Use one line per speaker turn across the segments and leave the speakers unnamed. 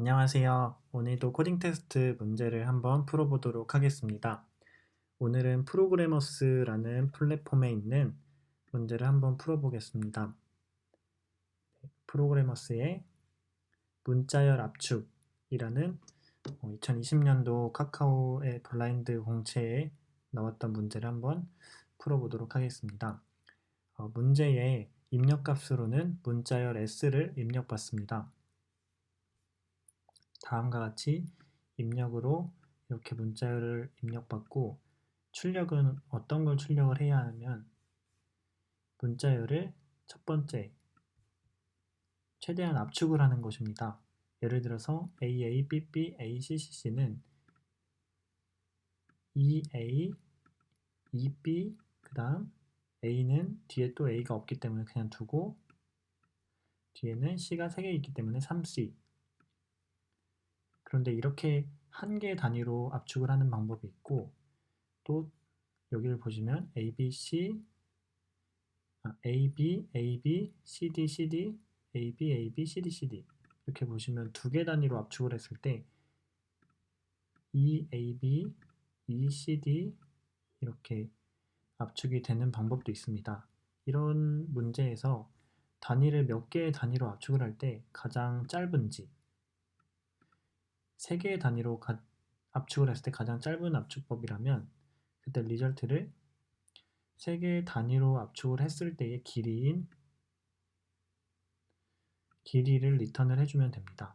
안녕하세요. 오늘도 코딩 테스트 문제를 한번 풀어보도록 하겠습니다. 오늘은 프로그래머스라는 플랫폼에 있는 문제를 한번 풀어보겠습니다. 프로그래머스의 문자열 압축이라는 2020년도 카카오의 블라인드 공채에 나왔던 문제를 한번 풀어보도록 하겠습니다. 문제의 입력값으로는 문자열 s를 입력받습니다. 다음과 같이 입력으로 이렇게 문자열을 입력받고 출력은 어떤 걸 출력을 해야 하면 문자열을 첫 번째 최대한 압축을 하는 것입니다. 예를 들어서 AA, BB, AC, CC는 EA, EB, 그 다음 A는 뒤에 또 A가 없기 때문에 그냥 두고 뒤에는 C가 3개 있기 때문에 3C. 그런데 이렇게 한 개 단위로 압축을 하는 방법이 있고 또 여기를 보시면 ABC, AB, AB, CD, CD, AB, AB, CD, CD 이렇게 보시면 두 개 단위로 압축을 했을 때 EAB, ECD 이렇게 압축이 되는 방법도 있습니다. 이런 문제에서 단위를 몇 개의 단위로 압축을 할 때 가장 짧은지 3개의 단위로 압축을 했을 때 가장 짧은 압축법이라면 그때 리절트를 3개의 단위로 압축을 했을 때의 길이를 리턴을 해주면 됩니다.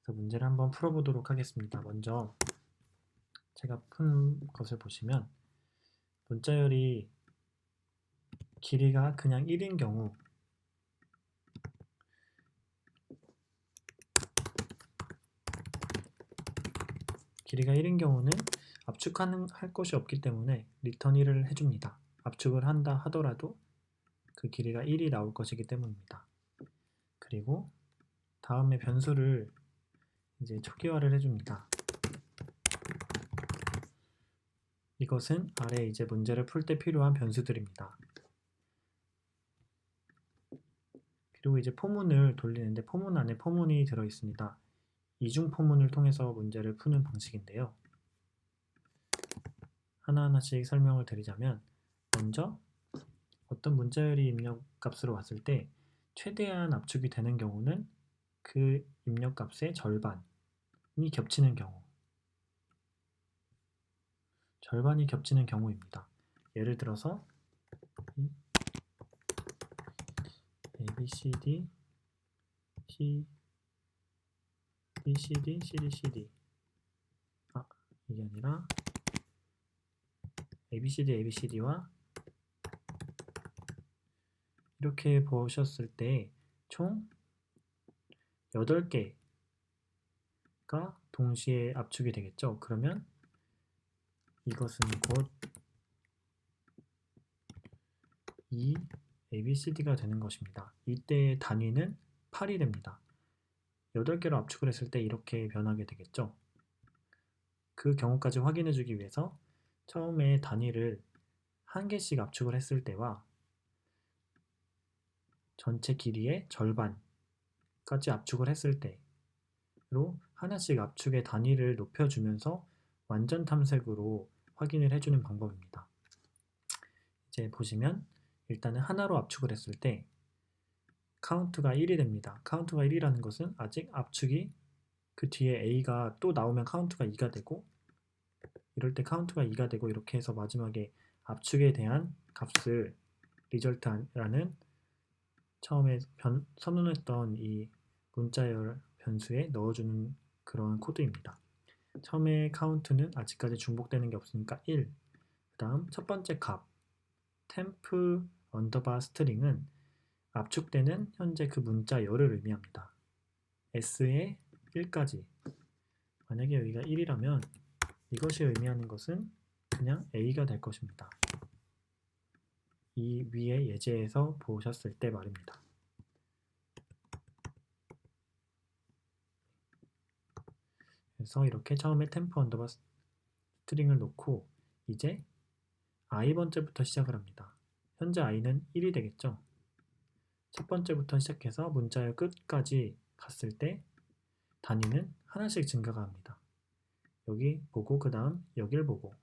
그래서 문제를 한번 풀어보도록 하겠습니다. 먼저 제가 푼 것을 보시면 문자열이 길이가 그냥 1인 경우 는 할 것이 없기 때문에 리턴 1을 해줍니다. 압축을 한다 하더라도 그 길이가 1이 나올 것이기 때문입니다. 그리고 다음에 변수를 이제 초기화를 해줍니다. 이것은 아래 이제 문제를 풀 때 필요한 변수들입니다. 그리고 이제 포문을 돌리는데 포문 안에 포문이 들어있습니다. 이중 포문을 통해서 문제를 푸는 방식인데요. 하나하나씩 설명을 드리자면 먼저 어떤 문자열이 입력값으로 왔을 때 최대한 압축이 되는 경우는 그 입력값의 절반이 겹치는 경우입니다. 예를 들어서 ABCD, BCD, CDCD 이게 아니라 ABCD와 이렇게 보셨을 때 총 8개가 동시에 압축이 되겠죠. 그러면 이것은 곧 이 ABCD가 되는 것입니다. 이때의 단위는 8이 됩니다. 8개로 압축을 했을 때 이렇게 변하게 되겠죠. 그 경우까지 확인해 주기 위해서 처음에 단위를 한 개씩 압축을 했을 때와 전체 길이의 절반까지 압축을 했을 때로 하나씩 압축의 단위를 높여주면서 완전 탐색으로 확인을 해주는 방법입니다. 이제 보시면 일단은 하나로 압축을 했을 때 카운트가 1이 됩니다. 카운트가 1이라는 것은 아직 압축이 그 뒤에 A가 또 나오면 카운트가 2가 되고 이럴 때 카운트가 2가 되고 이렇게 해서 마지막에 압축에 대한 값을 리절트라는 처음에 선언했던 이 문자열 변수에 넣어주는 그런 코드입니다. 처음에 카운트는 아직까지 중복되는 게 없으니까 1. 그 다음 첫 번째 값 temp 언더바 스트링은 압축되는 현재 그 문자열을 의미합니다. s에 1까지 만약에 여기가 1이라면 이것이 의미하는 것은 그냥 a가 될 것입니다. 이 위에 예제에서 보셨을 때 말입니다. 그래서 이렇게 처음에 temp 언더바 스트링을 놓고 이제 i번째부터 시작을 합니다. 현재 i는 1이 되겠죠. 첫 번째부터 시작해서 문자열 끝까지 갔을 때 단위는 하나씩 증가가 합니다. 여기 보고 그 다음 여길 보고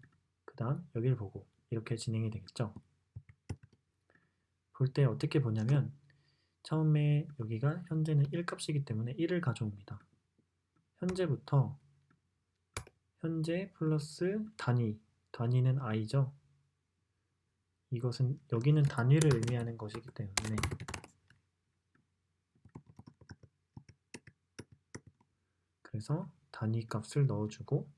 그 다음 여길 보고 이렇게 진행이 되겠죠. 볼 때 어떻게 보냐면 처음에 여기가 현재는 1값이기 때문에 1을 가져옵니다. 현재부터 현재 플러스 단위는 i죠. 이것은 여기는 단위를 의미하는 것이기 때문에 그래서 단위 값을 넣어주고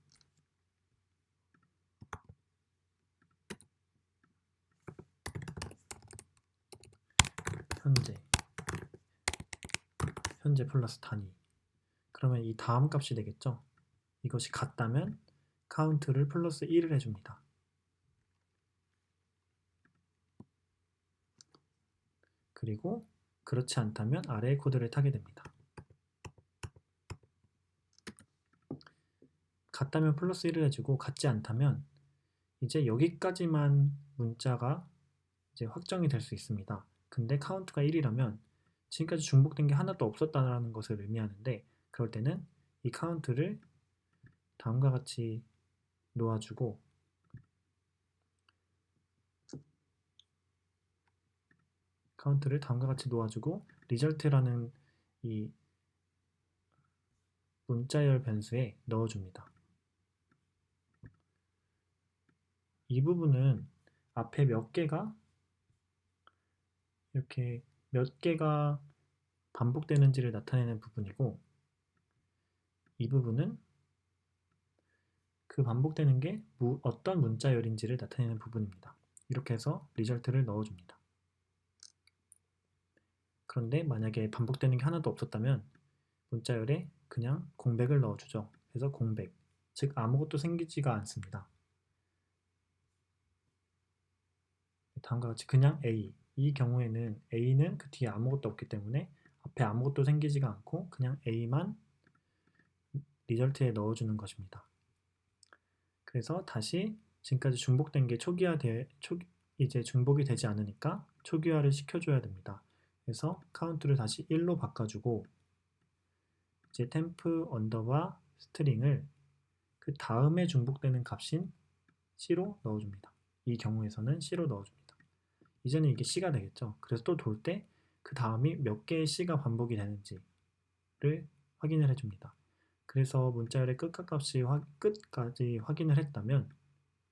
현재 플러스 단위 그러면 이 다음 값이 되겠죠. 이것이 같다면 카운트를 플러스 1을 해줍니다. 그리고 그렇지 않다면 아래의 코드를 타게 됩니다. 같다면 플러스 1을 해주고 같지 않다면 이제 여기까지만 문자가 이제 확정이 될 수 있습니다. 근데 카운트가 1이라면 지금까지 중복된 게 하나도 없었다는 것을 의미하는데 그럴 때는 이 카운트를 다음과 같이 놓아주고 리절트라는 이 문자열 변수에 넣어줍니다. 이 부분은 앞에 몇 개가 반복되는지를 나타내는 부분이고 이 부분은 그 반복되는 게 어떤 문자열인지를 나타내는 부분입니다. 이렇게 해서 리절트를 넣어줍니다. 그런데 만약에 반복되는 게 하나도 없었다면 문자열에 그냥 공백을 넣어주죠. 그래서 공백, 즉 아무것도 생기지가 않습니다. 다음과 같이 그냥 A, 이 경우에는 A는 그 뒤에 아무것도 없기 때문에 앞에 아무것도 생기지가 않고 그냥 A만 리절트에 넣어주는 것입니다. 그래서 다시 지금까지 중복된 게 이제 중복이 되지 않으니까 초기화를 시켜줘야 됩니다. 그래서 카운트를 다시 1로 바꿔주고 이제 템프 언더바 스트링을 그 다음에 중복되는 값인 C로 넣어줍니다. 이 경우에서는 C로 넣어줍니다. 이제는 이게 C가 되겠죠. 그래서 또 돌 때 그 다음이 몇 개의 C가 반복이 되는지를 확인을 해줍니다. 그래서 문자열의 끝값이 끝까지 확인을 했다면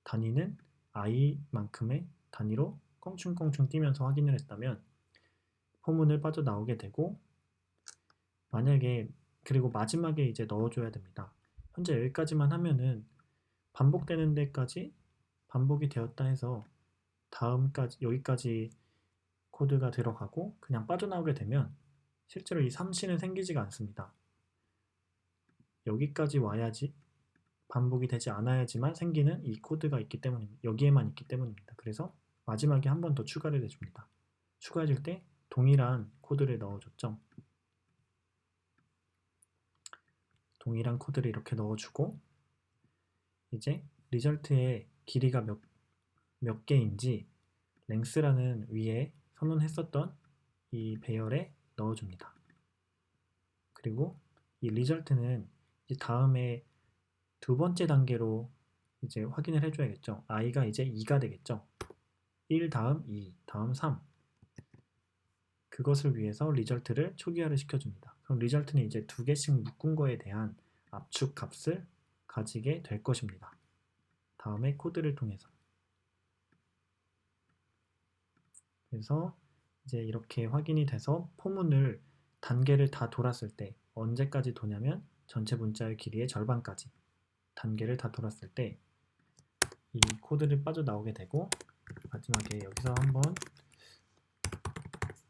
단위는 i만큼의 단위로 껑충껑충 뛰면서 확인을 했다면 포문을 빠져나오게 되고 만약에 그리고 마지막에 이제 넣어줘야 됩니다. 현재 여기까지만 하면은 반복되는 데까지 반복이 되었다 해서 여기까지 코드가 들어가고 그냥 빠져나오게 되면 실제로 이 3C는 생기지가 않습니다. 여기까지 와야지 반복이 되지 않아야지만 생기는 이 코드가 있기 때문입니다. 여기에만 있기 때문입니다. 그래서 마지막에 한 번 더 추가를 해줍니다. 추가해줄 때 동일한 코드를 넣어줬죠. 동일한 코드를 이렇게 넣어주고 이제 리절트의 길이가 몇 개인지 랭스라는 위에 선언했었던 이 배열에 넣어줍니다. 그리고 이 리절트는 이제 다음에 두 번째 단계로 이제 확인을 해줘야겠죠. i가 이제 2가 되겠죠. 1 다음 2 다음 3 그것을 위해서 리절트를 초기화를 시켜줍니다. 그럼 리절트는 이제 두 개씩 묶은 거에 대한 압축 값을 가지게 될 것입니다. 다음에 코드를 통해서 그래서 이제 이렇게 확인이 돼서 포문을 단계를 다 돌았을 때 언제까지 도냐면 전체 문자의 길이의 절반까지 단계를 다 돌았을 때 이 코드를 빠져나오게 되고 마지막에 여기서 한번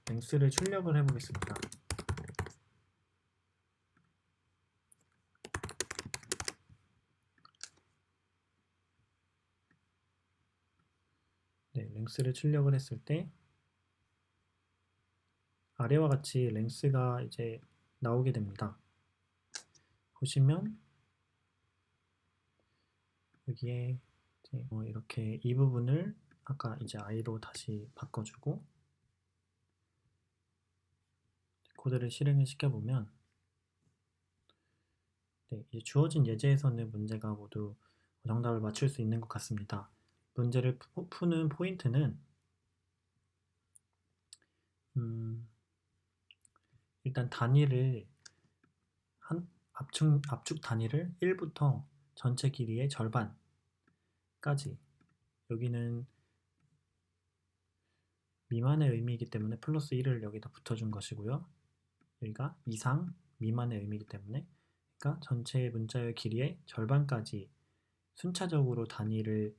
랭스를 출력을 해보겠습니다. 네, 랭스를 출력을 했을 때 아래와 같이 랭스가 이제 나오게 됩니다. 보시면 여기에 이제 이렇게 이 부분을 아까 이제 i로 다시 바꿔주고 코드를 실행을 시켜보면 네, 이제 주어진 예제에서는 문제가 모두 정답을 맞출 수 있는 것 같습니다. 문제를 푸는 포인트는 일단 단위를 압축 단위를 1부터 전체 길이의 절반까지, 여기는 미만의 의미이기 때문에 플러스 1을 여기다 붙여준 것이고요. 여기가 이상, 미만의 의미이기 때문에, 그러니까 전체 문자의 길이의 절반까지 순차적으로 단위를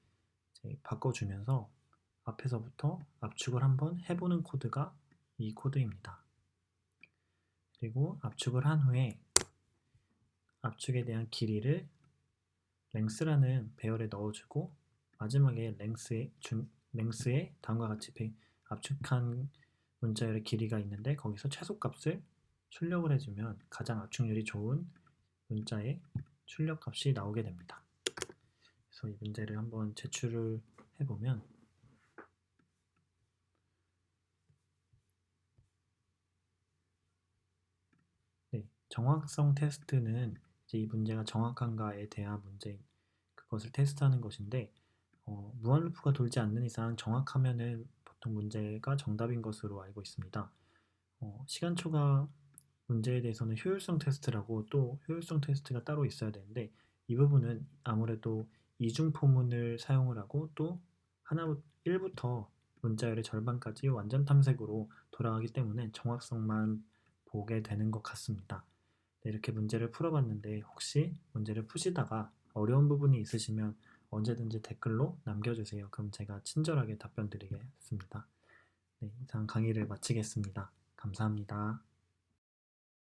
이제 바꿔주면서 앞에서부터 압축을 한번 해보는 코드가 이 코드입니다. 그리고 압축을 한 후에 압축에 대한 길이를 length라는 배열에 넣어주고, 마지막에 length에 다음과 같이 압축한 문자열의 길이가 있는데 거기서 최소값을 출력을 해주면 가장 압축률이 좋은 문자의 출력값이 나오게 됩니다. 그래서 이 문제를 한번 제출을 해보면, 네, 정확성 테스트는 이제 이 문제가 정확한가에 대한 문제인 그것을 테스트하는 것인데, 무한루프가 돌지 않는 이상 정확하면은 보통 문제가 정답인 것으로 알고 있습니다. 시간 초과 문제에 대해서는 효율성 테스트라고 또 효율성 테스트가 따로 있어야 되는데, 이 부분은 아무래도 이중 포문을 사용을 하고 또 1부터 문자열의 절반까지 완전 탐색으로 돌아가기 때문에 정확성만 보게 되는 것 같습니다. 네, 이렇게 문제를 풀어봤는데 혹시 문제를 푸시다가 어려운 부분이 있으시면 언제든지 댓글로 남겨주세요. 그럼 제가 친절하게 답변 드리겠습니다. 네, 이상 강의를 마치겠습니다. 감사합니다.